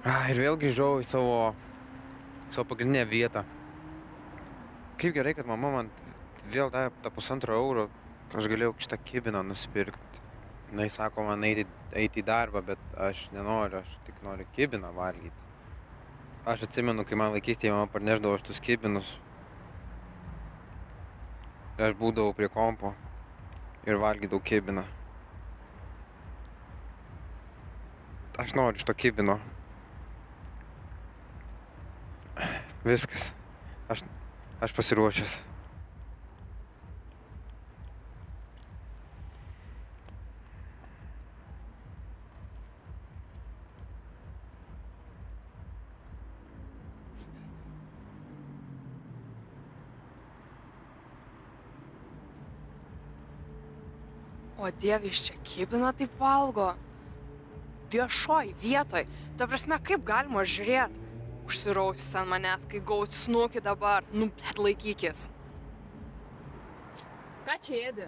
Ir vėl grįžau į savo pagrindinę vietą. Kaip gerai, kad mama man vėl davė tą €1,5, aš galėjau šitą kibiną nusipirkti. Jis sako man eiti į darbą, bet aš nenoriu, aš tik noriu kibiną valgyti. Aš atsimenu, kai man vaikystėje mama parnešdavo šitus kibinus. Aš būdavau prie kompo ir valgydavau kibiną. Aš noriu šito kibino. Viskas. Aš pasiruošęs. O dieve, iš čia kibiną taip valgo. Viešoj vietoj. Ta prasme, kaip galima žiūrėt? Užsirausis ant manęs, kai gausi snukį dabar. Nu, blet, laikykis. Ką čia ėdi?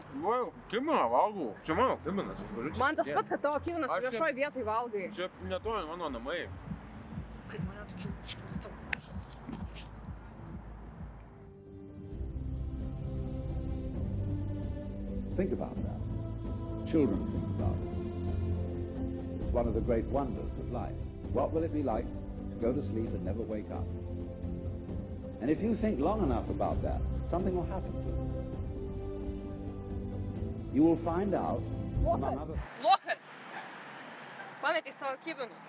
Kibiną valgau. Čia mano kibinas. Man tas pats, kad tavo kibinas Aš čia- viešoj vietoj valgai. Čia netoli mano namai. Kaip mane tokia užkasau. Think about that. Children think about it. It's one of the great wonders of life. What will it be like to go to sleep and never wake up? And if you think long enough about that, something will happen to you. You will find out, among other Lokas! Pametei savo kibinus.